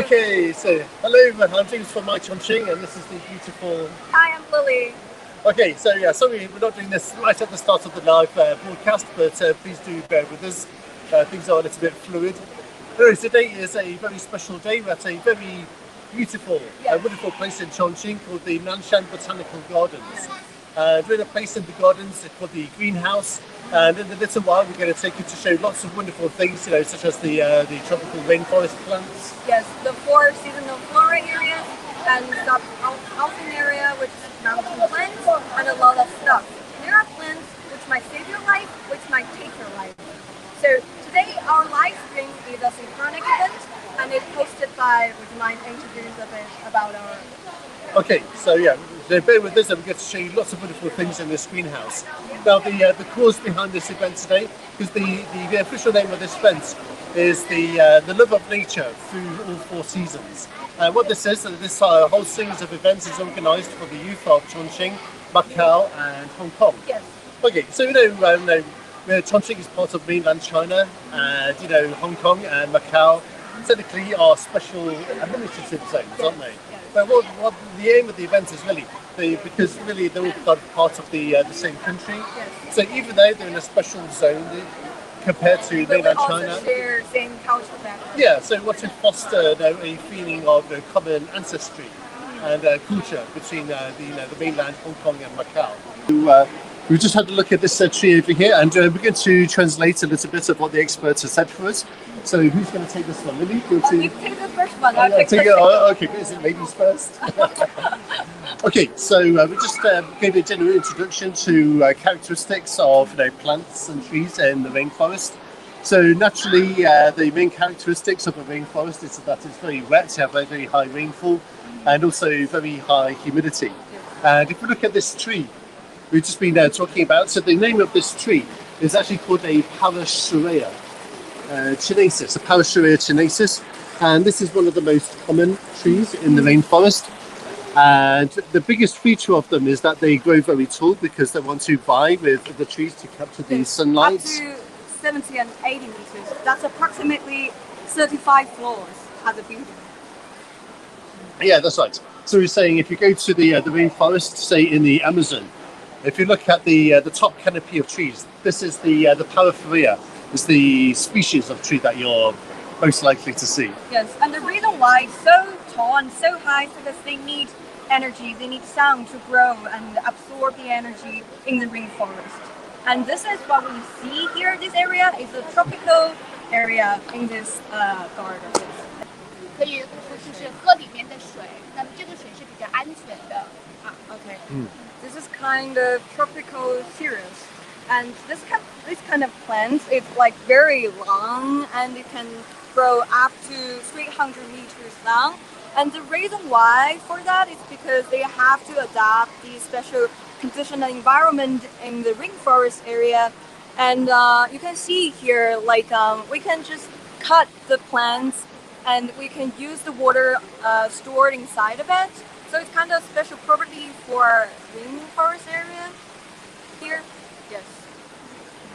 Okay, so hello, I'm James from iChongqing, and this is the beautiful. Hi, I'm Lily. Okay, so yeah, sorry we're not doing this right at the start of the live broadcast, but please do bear with us. Things are a little bit fluid. Anyways, today is a very special day. We're at a very beautiful, wonderful place in Chongqing called the Nanshan Botanical Gardens. We're in a place in the gardens called the greenhouse, and in a little while we're going to take you to show lots of wonderful things, such as the tropical rainforest plants. Yes, the 4 seasonal flora areas and the alpine area, which is mountain plants, and a lot of stuff. There are plants which might save your life, which might take your life. So today our live stream is a synchronic event, and it's hosted by, would you mind introducing a bit about our... Okay, so yeah, bear with us and we're going to show you lots of wonderful things in this greenhouse. Now the cause behind this event today, because the official name of this event is the love of nature through all 4 seasons. What this is, this whole series of events is organised for the youth of Chongqing, Macao and Hong Kong. Yes. Okay, so Chongqing is part of mainland China, and Hong Kong and Macau technically are special administrative zones, aren't they? But what the aim of the event is because really they're all part of the same country. Yes. So even though they're in a special zone compared to mainland China, also share same cultural background. Yeah, so we want to foster a feeling of common ancestry and culture between the mainland Hong Kong and Macau. We just had a look at this tree over here, and we're going to translate a little bit of what the experts have said for us. So who's going to take this one? Lily? You take the first one. Okay, is it ladies first? Okay, so we just gave a general introduction to characteristics of plants and trees in the rainforest. So naturally, the main characteristics of a rainforest is that it's very wet, you have very, very high rainfall, and also very high humidity. And if we look at this tree, we've just been talking about, so the name of this tree is actually called a Parashurea chinensis, a Parashurea chinensis, and this is one of the most common trees in the rainforest. And the biggest feature of them is that they grow very tall because they want to vie with the trees to capture the sunlight. Up to 70 and 80 meters. That's approximately 35 floors as a building. Yeah, that's right. So we're saying if you go to the rainforest, say in the Amazon, if you look at the top canopy of trees, this is the Parashurea. Is the species of tree that you're most likely to see. Yes, and the reason why it's so tall and so high is because they need energy, they need sun to grow and absorb the energy in the rainforest. And this is what we see here. This area is a tropical area in this garden. 可以就是喝里面的水，那么这个水是比较安全的。Okay. This is kind of tropical cereals. And this kind of plant is like very long, and it can grow up to 300 meters long. And the reason why for that is because they have to adapt the special condition and environment in the rainforest area. And you can see here, we can just cut the plants, and we can use the water stored inside of it. So it's kind of special property for rainforest area here. Yes.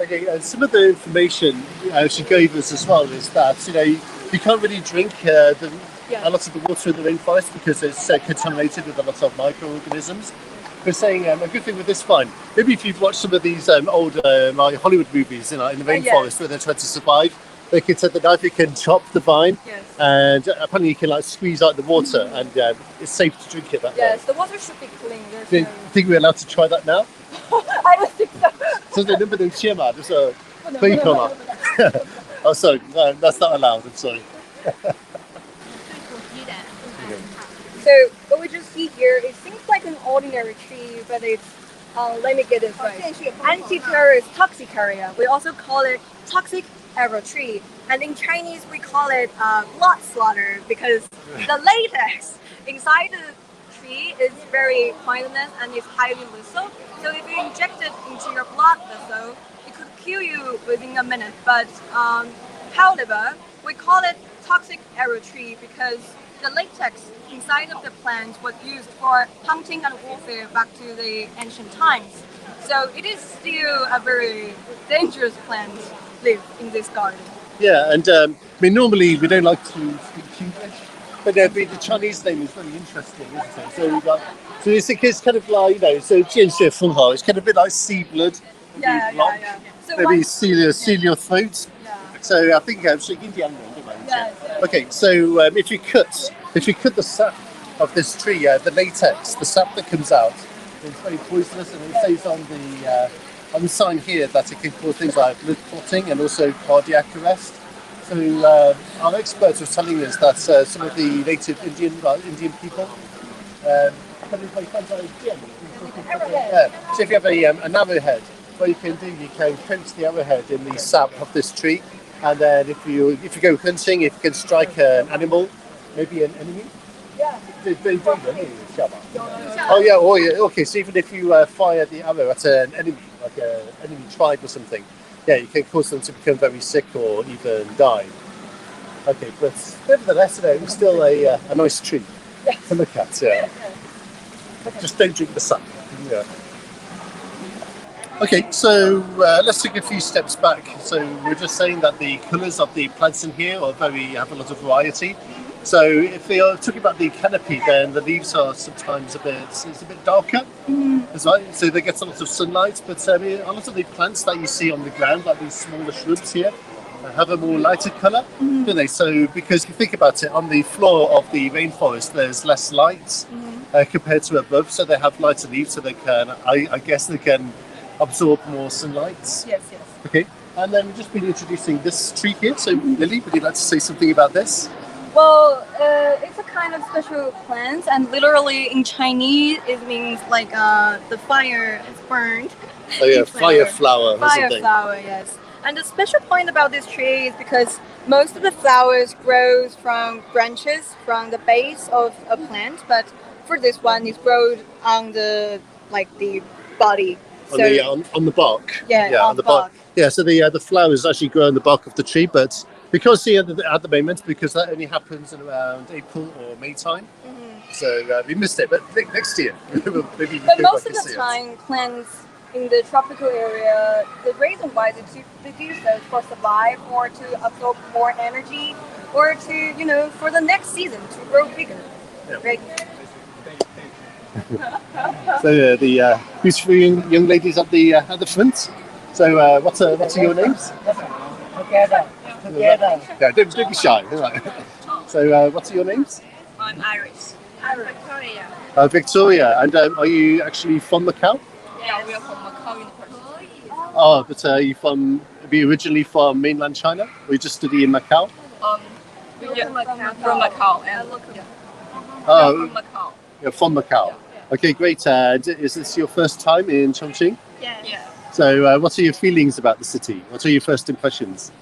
Okay, and some of the information she gave us as well is that you can't really drink a lot of the water in the rainforest because it's contaminated with a lot of microorganisms. We're saying a good thing with this vine. Maybe if you've watched some of these old Hollywood movies in the rainforest where they're trying to survive, they can take the knife, you can chop the vine, and apparently you can squeeze out the water, and it's safe to drink it that way. Yes, the water should be clean. Do you think we're allowed to try that now? I don't think so. 这是能不能切嘛？就是可以喝嘛？ Oh, sorry, no, that's not allowed. I'm sorry. So what we just see here, it seems like an ordinary tree, but it's let me get it right. Antiparus toxicaria. We also call it toxic arrow tree, and in Chinese we call it blood slaughter because the latex inside the tree is very poisonous and is highly lethal. So if you inject it into your blood vessel, it could kill you within a minute. But however, we call it toxic arrow tree because the latex inside of the plant was used for hunting and warfare back to the ancient times. So it is still a very dangerous plant live in this garden. Yeah, and I mean, normally we don't like to speak English, But the Chinese name is very interesting, isn't it? So we've got, so it's kind of like, so Jianxue Fenghao, it's kind of a bit like sea blood. Yeah. So Maybe seal your throat. Yeah. So I think okay. So if you cut the sap of this tree, the latex, the sap that comes out, it's very poisonous, and it says on the sign here that it can cause things like blood clotting and also cardiac arrest. So our experts were telling us that some of the native Indian people. So if you have an arrowhead, what you can do, you can coat the arrowhead in the sap of this tree, and then if you go hunting, if you can strike an animal, maybe an enemy. Yeah. Oh yeah. Okay. So even if you fire the arrow at an enemy, like an enemy tribe or something, yeah, you can cause them to become very sick or even die. Okay, but nevertheless, it's still a nice tree to look at. Yeah. Just don't drink the sun. Yeah. Okay, so let's take a few steps back. So we're just saying that the colours of the plants in here have a lot of variety. So if we are talking about the canopy, then the leaves are sometimes a bit darker as well. So they get a lot of sunlight, but a lot of the plants that you see on the ground, like these smaller shrubs here, have a more lighter colour, don't they? So because if you think about it, on the floor of the rainforest, there's less light compared to above, so they have lighter leaves, so they can, I guess, they can absorb more sunlight. Yes. Okay, and then we've just been introducing this tree here. So Lily, would you like to say something about this? Well, it's a kind of special plant, and literally in Chinese it means like the fire is burned. Oh yeah, fire flower or Fire something. flower, yes. And the special point about this tree is because most of the flowers grows from branches from the base of a plant, but for this one, it grows on the body. On the bark. Yeah, on the bark. Yeah, so the flowers actually grow on the bark of the tree, but because at the moment, because that only happens in around April or May time, so we missed it. But next year, maybe. But most of the time, plants in the tropical area, the reason why they do so for survive or to absorb more energy, or to for the next season to grow bigger. Yeah. Right? So the beautiful young ladies at the front. So what's your names? Together. Yeah, don't be shy. Right. So what's your names? I'm Iris. Victoria. Victoria, and are you actually from Macau? Yeah, we are from Macau University. Oh, but are you originally from mainland China? Or you just study in Macau? We are from Macau and Oh, from Macau. you're from Macau. Okay, great. Is this your first time in Chongqing? Yeah. So what are your feelings about the city? What are your first impressions?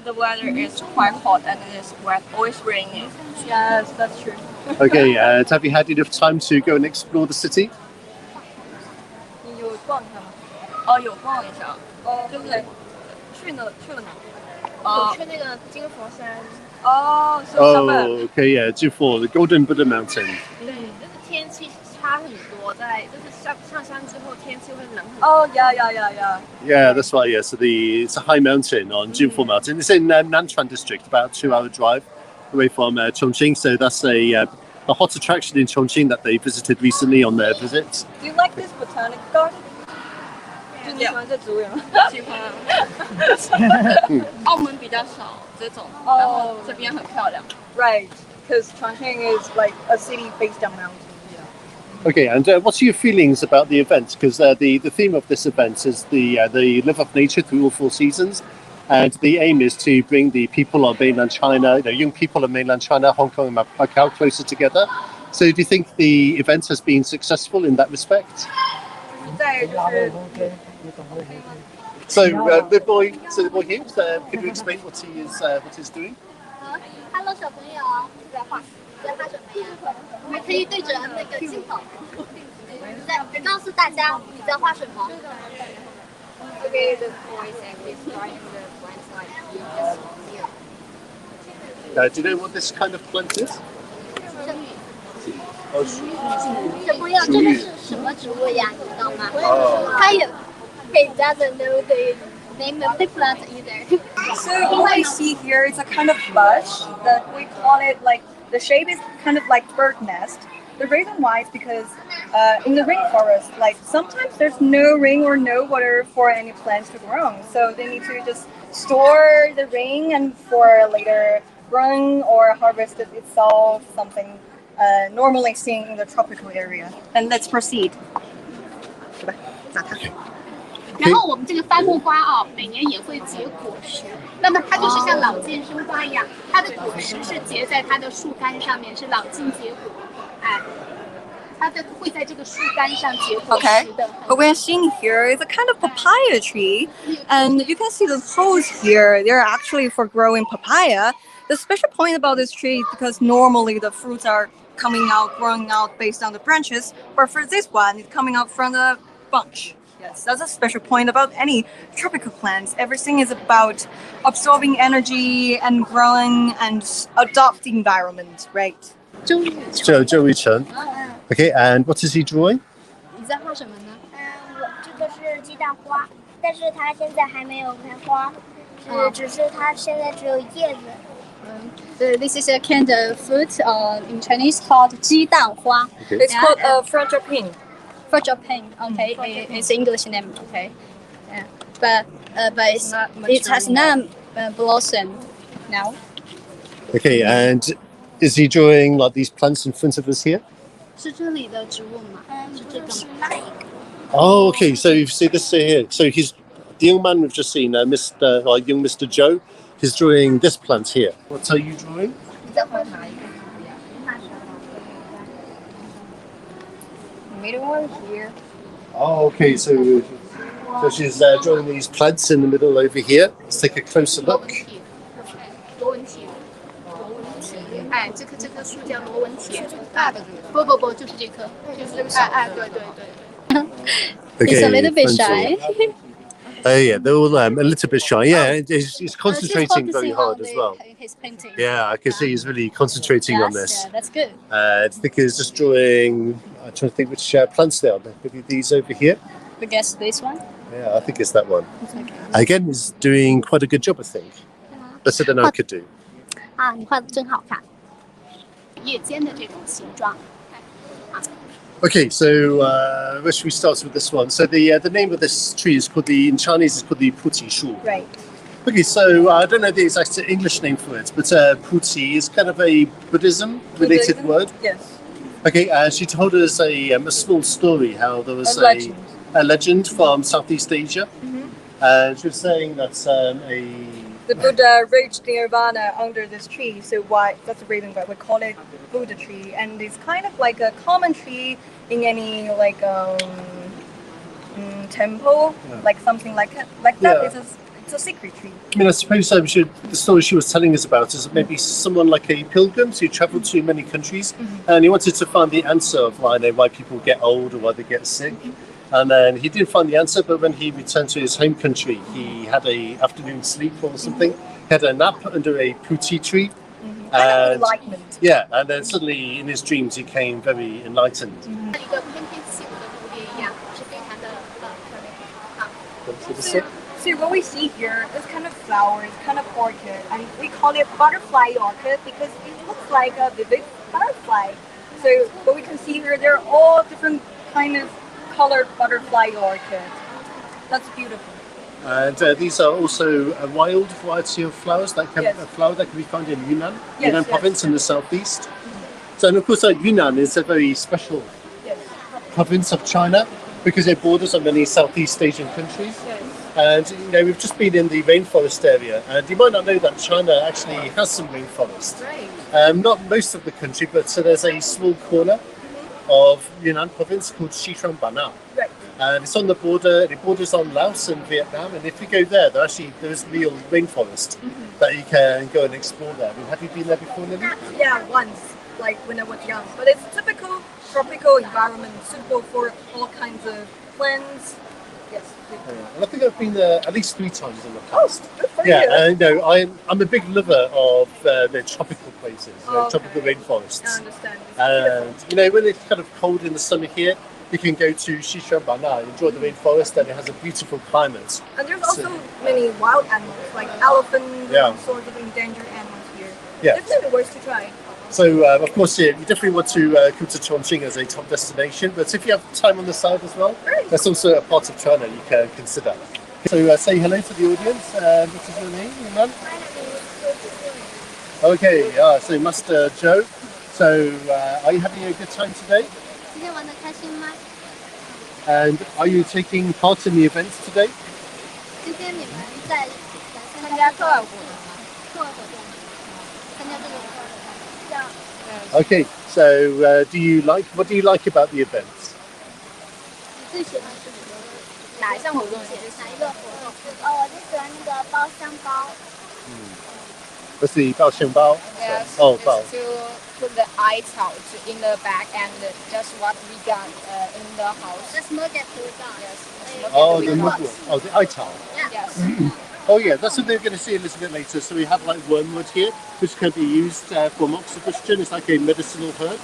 The weather is quite hot and it is always raining. Yes, that's true. Okay, have you had enough time to go and explore the city? 你有逛它吗？有逛一下。就是去了哪？有去那个金佛山，so summer. Oh, okay, yeah, Jiufu, the Golden Buddha Mountain. 对，就是天气差很多，就是上山之后天气会冷很多。Yeah. Yeah, that's right. Yeah, so it's a high mountain on Jiufu Mountain. It's in Nanshan district, about a 2-hour drive away from Chongqing. So that's a hot attraction in Chongqing that they visited recently on their visit. Do you like this botanical garden? 就你喜欢这植物园吗？喜欢。澳门比较少这种，然后这边很漂亮。Right, because Chongqing is like a city based on mountains. Okay, and what are your feelings about the event? Because the theme of this event is the love of nature through all 4 seasons, and the aim is to bring the people of mainland China, young people of mainland China, Hong Kong and Macau closer together. So do you think the event has been successful in that respect? So the boy here, can you explain what he's doing? Hello， 小朋友，在画什么呀？还可以对着那个镜头，再告诉大家你在画什么。Okay, the boy is actually drawing the plants like you just here. Do you know what this kind of plant is? 小朋友，这个是什么植物呀？你知道吗？他也 He doesn't know name of the plant either. So what I see here is a kind of bush that we call it like the shape is kind of like bird nest. The reason why is because in the rainforest, like sometimes there's no rain or no water for any plants to grow. So they need to just store the rain and for later growing or harvest it itself, something normally seen in the tropical area. And let's proceed. 然后我们这个番木花啊，每年也会结果实。那么它就是像老健生花一样，它的果实是结在它的树干上面，是老茎结果。哎，它的会在这个树干上结果 Okay, 实的。 what we're seeing here is a kind of papaya tree, and you can see the holes here. They're actually for growing papaya. The special point about this tree is because normally the fruits are coming out, growing out based on the branches, but for this one, it's coming out from the bunch. Yes, that's a special point about any tropical plants. Everything is about absorbing energy and growing and adopt the environment, right? 周日 Joey Chen. Okay, and what is he drawing? 你在画什么呢？我这个是鸡蛋花，但是它现在还没有开花，只是它现在只有叶子。This is a kind of fruit in Chinese called 鸡蛋花。 Okay. It's called frangipane. For Japan, okay, it's English name, okay. Yeah. But it has not blossomed now. Okay, and is he drawing like these plants in front of us here? 是这里的植物吗？是这个吗？ Oh, okay. So you see this here. So he's the young man we've just seen, young Mr. Joe. He's drawing this plant here. What are you drawing? 你在画哪一个？ Middle one here. Oh, okay. So she's drawing these plants in the middle over here. Let's take a closer 螺 look. 纹体，螺纹体，螺纹体。哎，这棵树叫螺纹体。啊，不，就是这棵，就是这个。哎，对。Okay, He's a little bit thanks shy. all. Oh yeah, they're all a little bit shy. Yeah, he's concentrating very hard as well. His painting. Yeah, I can see he's really concentrating on this. Yeah, that's good. I think he's just drawing. I'm trying to think which plants they are. Maybe these over here. I guess this one. Yeah, I think it's that one. It's okay. Again, he's doing quite a good job, I think. Better than I could do. 啊，你画的真好看。叶尖的这种形状。 Okay, so where should we start with this one? So the name of this tree is called in Chinese is called the Puti Shu. Right. Okay, so I don't know the exact English name for it, but Puti is kind of a Buddhism-related word. Yes. Okay, she told us a small story how there was A legend. a legend from Southeast Asia, and she was saying that The Buddha reached nirvana under this tree, so that's the reason why we call it Buddha tree. And it's kind of like a common tree in any temple, like something like that. Yeah. It's a secret tree. I mean, I suppose the story she was telling us about is maybe someone like a pilgrim who travelled to many countries, and he wanted to find the answer of why people get old or why they get sick. And then he didn't find the answer, but when he returned to his home country, he had a afternoon sleep or something. He had a nap under a puti tree. Kind of enlightenment. Yeah, and then suddenly in his dreams he became very enlightened. 一个翩翩起舞的蝴蝶一样，是非常的漂亮。 So what we see here is kind of flower, it's kind of orchid, and we call it butterfly orchid because it looks like a vivid butterfly. So what we can see here, they're all different kind of colored butterfly orchid. That's beautiful. And these are also a wild variety of flowers that can Yes. a flower that can be found in Yunnan, Yes, Yunnan yes. province in the southeast. So, and of course, Yunnan is a very special Yes. province of China because it borders on many Southeast Asian countries. Yes. And we've just been in the rainforest area, and you might not know that China actually has some rainforest. Right. Not most of the country, but so there's a small corner of Yunnan province called Xishuangbanna. Right. And it's on the border, it borders on Laos and Vietnam, and if you go there, there's real rainforest that you can go and explore there. I mean, have you been there before, Lily? Yeah, once, like when I was young. But it's typical tropical environment, suitable for all kinds of plants. Yes. And I think I've been there at least 3 times in the past. Good for Yeah, you. and I'm a big lover of the tropical places, tropical Okay. rainforests. I understand. It's beautiful. And when it's kind of cold in the summer here, you can go to Xishuangbanna, enjoy the rainforest, and it has a beautiful climate. And there's also many wild animals like elephants Yeah. and sorts of endangered animals here. Yeah. Definitely worth to try. So, of course, yeah, you definitely want to come to Chongqing as a top destination, but if you have time on the side as well, that's also a part of China you can consider. So, say hello to the audience. What is your name, man? Okay, so Master Joe. So, are you having a good time today? 今天玩的开心吗？ And are you taking part in the events today? 今天你们在参加课外活课外活动，参加这个课外活动。 Okay, so what do you like about the events? 你最喜欢是哪一项活动？哪一个活动？我最喜欢那个包香包。 What's the bao xiang bao? Yes, Oh, it's bao. to put the ice out in the bag and just what we got in the house. Just look at the dog. Yes. Oh, the mugu. Oh, the iTal. Yes. Oh, yeah, that's something we're going to see a little bit later. So we have like wormwood here, which can be used for moxibustion. It's like a medicinal herb.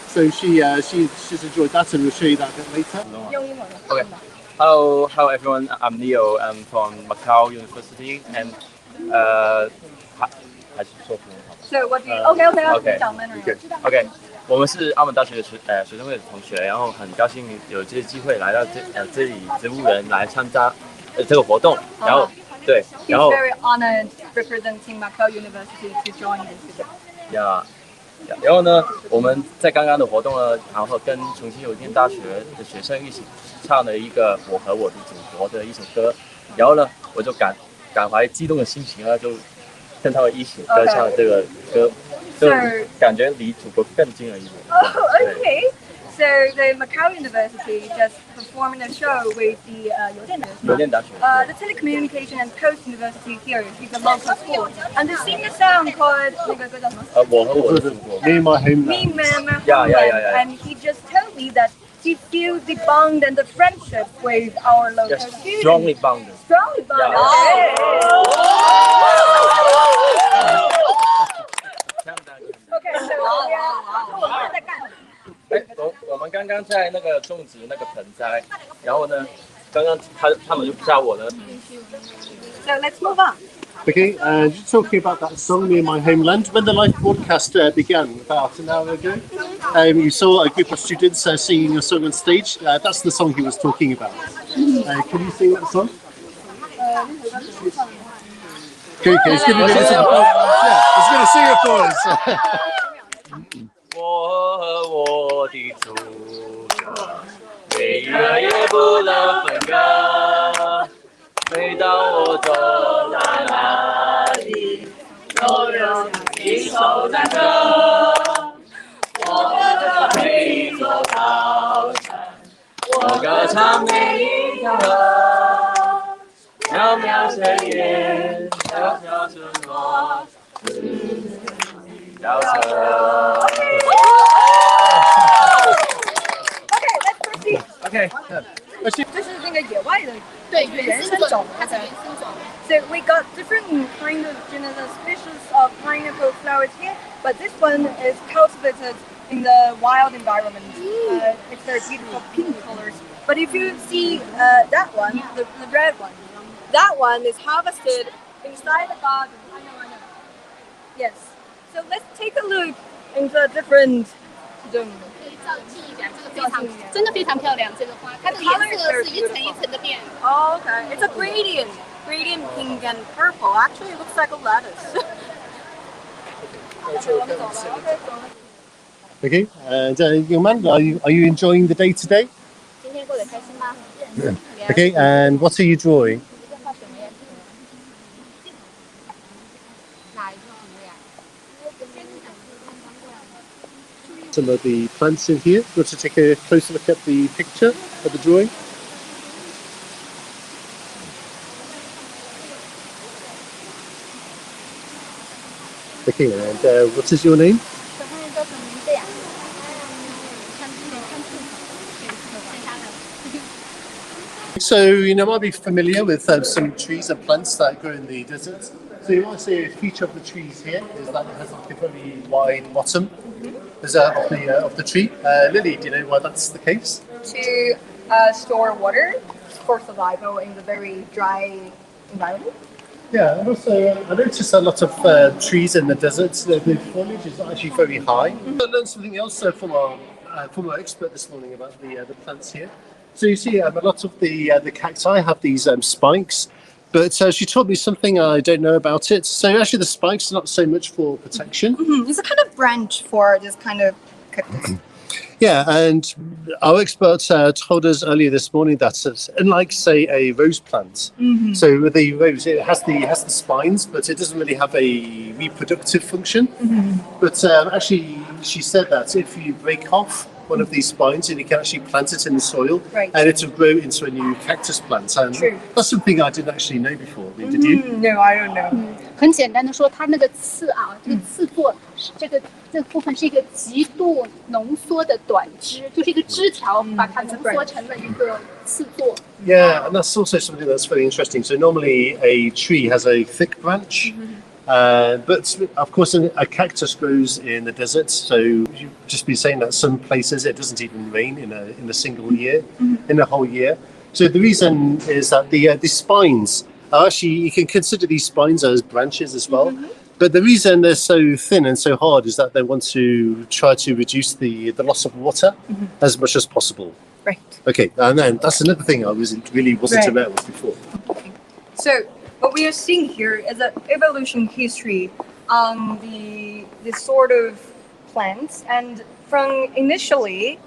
So she's enjoyed that, and we'll show you that a bit later. Okay. Hello everyone. I'm Leo. I'm from Macau University, and还是说普通话。 So what do you? Okay. Okay. OK， 我们是澳门大学的学生会的同学，然后很高兴有这个机会来到这里植物园来参加这个活动，然后对， He's 然后 very honored representing Macau University to join us today. 然后呢，我们在刚刚的活动呢，然后跟重庆邮电大学的学生一起唱了一个《我和我的祖国》的一首歌，然后呢，我就感怀激动的心情呢，就跟他们一起歌唱这个歌，就感觉离祖国更近了一点。 Oh, okay. So the Macau University just performed a show with the 邮电大学。 the telecommunication and post university here is a local school, and they sing a song called 那个歌叫什么？我和我的祖国。 Me and my homeland. Me, Man, Yeah. And he just told me that he feels the bond and the friendship with our local Yes, students. strongly bounded. Strongly bond. Okay, so yeah. 我们刚刚在那个种植那个盆栽，然后呢，刚刚他们就叫我呢。 So let's move on. Okay, just talking about that song, Me and My Homeland. When the live broadcast began about an hour ago, you saw a group of students singing a song on stage. That's the song he was talking about. Can you sing that song? Okay, he's going to do it. Yeah, he's going to sing it for us. 我和我的祖国，每一个也不能分割。每当我走到哪里，都有一首赞歌。我的每一座高山，我歌唱每一条河，渺渺深夜，小小村落，小城。 Okay, let's proceed. OK， 这是那个野外的对，原生种，它是原生种。 So we got different kind of genus species of pineapple flowers here, but this one is cultivated in the wild environment. It's very beautiful pink colors. But if you see that one, the red one, that one is harvested inside the garden. I know. Yes. So let's take a look into the different. 可以照近一点，这个非常真的非常漂亮，这个花，它的颜色是一层一层的变。 Oh, okay. It's a gradient pink and purple. Actually, it looks like a lettuce. Okay, and young man, are you enjoying the day today? 今天过得开心吗？ Okay, and what are you drawing? 画什么呀？哪一个图呀？ Some of the plants in here. Want to take a closer look at the picture of the drawing? Okay, and what is your name? 小朋友叫什么名字呀？看字。 So, you might be familiar with some trees and plants that grow in the desert. So you might see a feature of the trees here is that it has like a very wide bottom of the tree. Lily, do you know why that's the case? to store water for survival in the very dry environment. Yeah, and also I noticed a lot of trees in the deserts. The foliage is actually very high. I learned something else from our expert this morning about the plants here. So you see, a lot of the cacti have these spikes, but she told me something I don't know about it. So actually, the spikes are not so much for protection. It's a kind of branch for this kind of cactus. Yeah, and our expert told us earlier this morning that it's unlike, say, a rose plant. So with the rose, it has the spines, but it doesn't really have a reproductive function. But actually, she said that if you break off one of these spines, and you can actually plant it in the soil, and it will grow into a new cactus plant. And that's something I didn't actually know before. I mean, did you? No, I don't know. 很简单的说，它那个刺啊，这个刺座这个部分是一个极度浓缩的短枝，就是一个枝条，把它浓缩成了一个刺座。Yeah, and that's also something that's very interesting. So normally a tree has a thick branch. But of course, a cactus grows in the desert. So you've just been saying that some places it doesn't even rain in a single year, in a whole year. So the reason is that the spines are actually, you can consider these spines as branches as well. But the reason they're so thin and so hard is that they want to try to reduce the loss of water as much as possible. Right. Okay, and then that's another thing I wasn't aware of before. So what we are seeing here is an evolution history on the sort of plants, and from initially,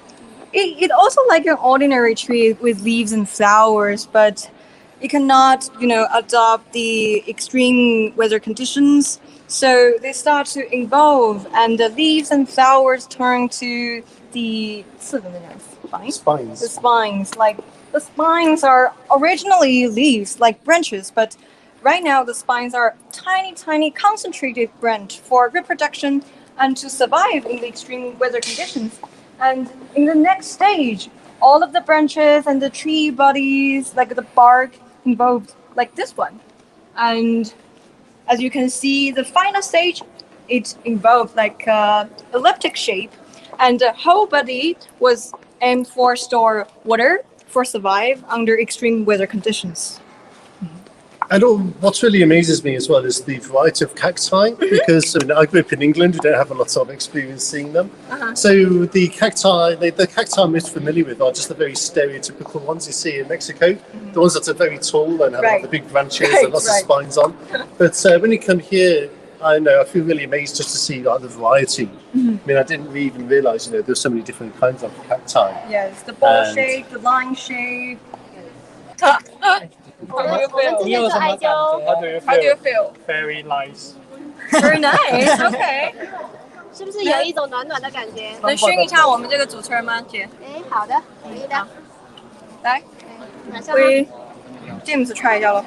it also like an ordinary tree with leaves and flowers, but it cannot, adopt the extreme weather conditions. So they start to evolve, and the leaves and flowers turn to the spines. The spines, like the spines are originally leaves, like branches, but right now the spines are tiny concentrated branch for reproduction and to survive in the extreme weather conditions. And in the next stage, all of the branches and the tree bodies, like the bark, involved like this one. And as you can see, the final stage, it involved like elliptic shape, and the whole body was aimed for store water for survive under extreme weather conditions. And what really amazes me as well is the variety of cacti, because I grew up in England, we don't have a lot of experience seeing them. So the cacti I'm most familiar with are just the very stereotypical ones you see in Mexico, the ones that are very tall and have like, the big branches and lots of spines on. But when you come here, I feel really amazed just to see like the variety. I mean, I didn't even realise, there's so many different kinds of cacti. Yes, the ball shape, the line shape. How do you feel? Very nice. Very nice. Okay. 是不是有一种暖暖的感觉？能熏一下我们这个主持人吗，姐？哎，好的，可以的。来，马上吗？ James try 一下咯。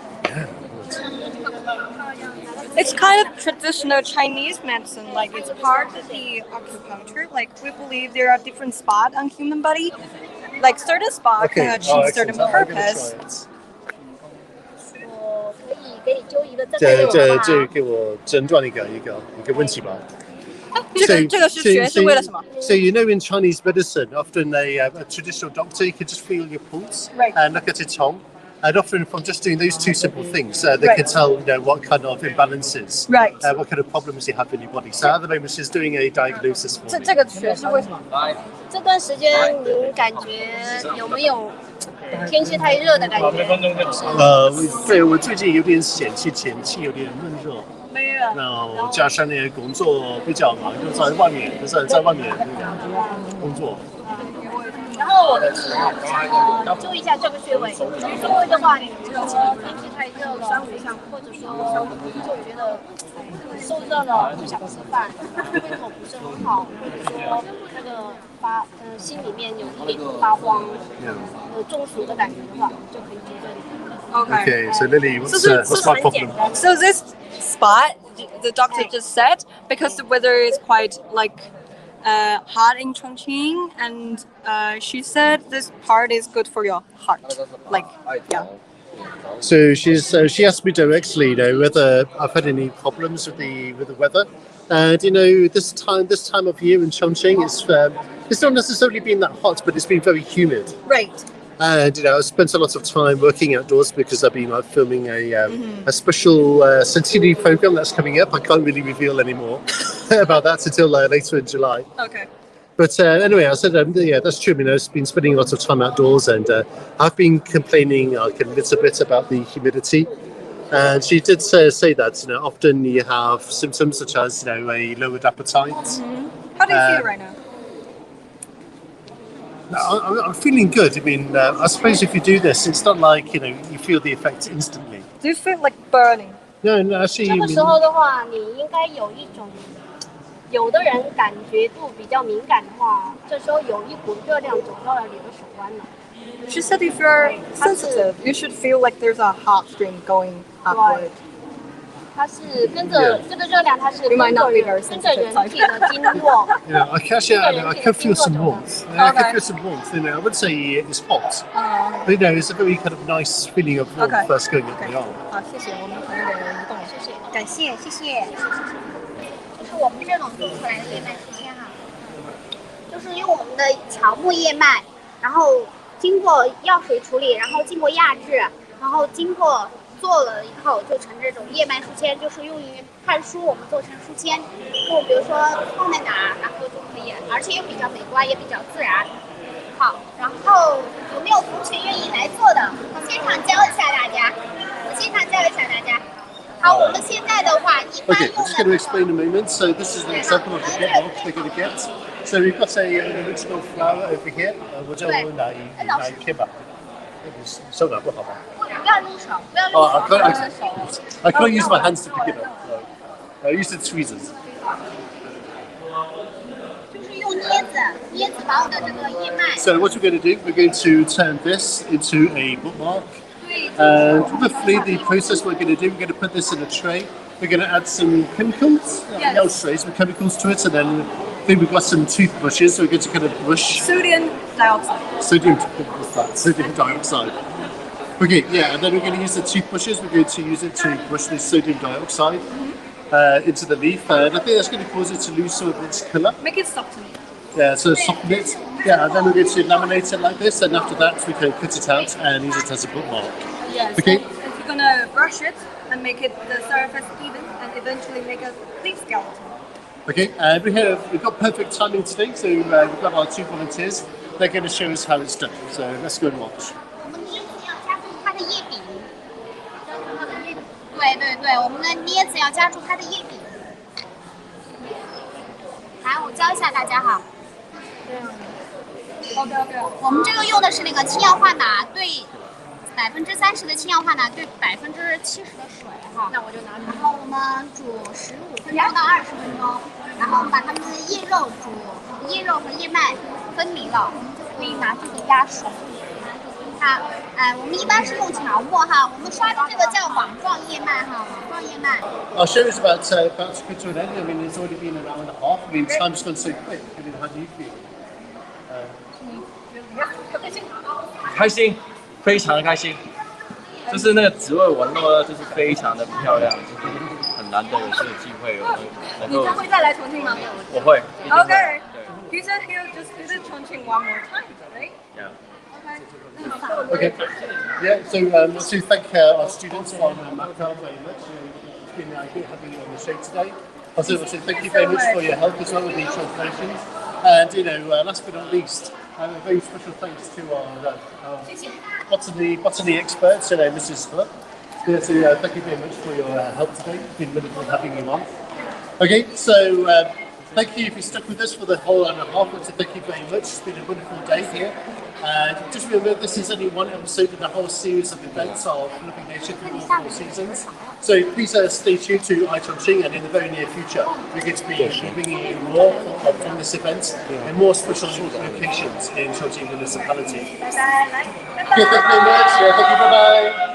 It's kind of traditional Chinese medicine, like it's part of the acupuncture. Like we believe there are different spots on human body, like certain spots can achieve certain purpose. 我可以给你揪一个这个这给我诊断一个问题吧。这个是学是为了什么？ So in Chinese medicine, often a traditional doctor you can just feel your pulse and look at its tongue. And often from just doing those two simple things, they can tell what kind of imbalances, what kind of problems you have in your body. So at the moment, she's doing a diagnosis for me. 这个学是为什么？这段时间您感觉有没有天气太热的感觉？对，我最近有点嫌弃天气有点闷热。然后加上那个工作比较忙，就在外面工作。然后我们注意一下这个穴位，因为的话，你说天气太热了，或者说就觉得受热了不想吃饭，胃口不是很好，或者说那个心里面有一点发慌，中暑的感觉的话，就可以接这里。Okay, so Lily, what's my problem? So this spot, the doctor just said, because the weather is quite hot in Chongqing, and she said this part is good for your heart. So she asked me directly, whether I've had any problems with the weather. And this time of year in Chongqing, it's not necessarily been that hot, but it's been very humid. Right. And I spent a lot of time working outdoors because I've been filming a special centenary program that's coming up. I can't really reveal any more about that until later in July. Okay. But anyway, I said, yeah, that's true. I've been spending a lot of time outdoors, and I've been complaining a little bit about the humidity. And she did say that often you have symptoms such as a lowered appetite. How do you feel right now? I'm feeling good. I suppose if you do this, it's not like you feel the effects instantly. Do you feel like burning? No, actually, 这个时候的话，你应该有一种，有的人感觉度比较敏感的话，这时候有一股热量走到了你的手腕了。 She said if you're sensitive, you should feel like there's a hot stream going upward. 它是跟着这个热量，它是 You 跟 might 着 not be 人 very 跟着人 sensitive. 体的经络。 I can feel some warmth. I can feel some warmth. I wouldn't say it's hot, but it's a very kind of nice feeling of warmth Okay. first going up the arm. 好，谢谢我们朋友的移动，谢谢，感谢，谢谢。就是我们这种做出来的叶脉书签哈，就是用我们的乔木叶脉，然后经过药水处理，然后经过压制，然后经过做了以后就成这种叶脉书签，就是用于看书，我们做成书签，就比如说放在哪儿，然后就可以，而且又比较美观，也比较自然。好，然后有没有同学愿意来做的？我现场教一下大家，好，我们现在的话，一般 Okay, 用 I'm just going to 的 explain in a moment. So this is an example of the bookmark they're going to get. So we've got an original flower over here. 我叫奶 kebab. 手拿不好吧？不要用手，不要 Oh, 用 I 手， can't, I can't use my hands to pick it up. I use the tweezers. 就是用镊子把我的这个叶脉。 So what we're going to do, we're going to turn this into a bookmark. And roughly the process we're going to do, we're going to put this in a tray. We're going to add some chemicals, no trays, with chemicals to it, and then I think we've got some toothbrushes, so we're going to kind of brush Sodium dioxide. sodium dioxide. Okay, yeah, and then we're going to use the toothbrushes. We're going to use it to brush the sodium dioxide into the leaf, and I think that's going to cause it to lose some of its colour. Make it soften. Yeah, so soften it. Yeah, and then we're going to laminate it like this, and after that we can cut it out and use it as a bookmark. Yes. Okay. And you're gonna brush it and make it the surface even, and eventually make a leaf skeleton. Okay, we've got perfect timing today, so we've got our two volunteers. They're going to show us how it's done. So let's go and watch. 我们镊子要夹住它的叶柄。对，我们的镊子要夹住它的叶柄。来，我教一下大家哈。OK。我们这个用的是那个氢氧化钠对30%的氢氧化钠对70%的水哈。那我就拿。然后我们煮15分钟到20分钟，然后把它们的叶肉和叶脉分离了，我们就可以拿这个压水。好，我们一般是用乔木哈，我们刷的这个叫网状叶脉哈，网状叶脉。Our show is about to come to an end. I mean, it's already been an hour and a half. I mean, time's gone so quick. I mean, how do you feel? 开心，非常的开心。就是那个紫薇纹络，就是非常的漂亮，很难得有这个机会能够。你将会再来重庆吗？我会。一定会 Okay. 对 He said he'll just visit Chongqing one more time, right? Yeah. Okay. Yeah, so thank our students from Macao very much. It's been good having you on the show today. Also, thank you very much for your help as well with the translations. And last but not least, a very special thanks to our botany experts, Mrs. Hutt. Yeah, so thank you very much for your help today. It's been wonderful having you on. Okay, so thank you if you stuck with us for the whole hour and a half. So thank you very much. It's been a wonderful day here. Just remember, this is only one episode in a whole series of events of Living Nation through all 4 seasons. So please stay tuned to iChongqing, and in the very near future, we're going to be bringing you more from this event and more special locations in Chongqing municipality. Okay, thank you very much. Thank you. Bye bye.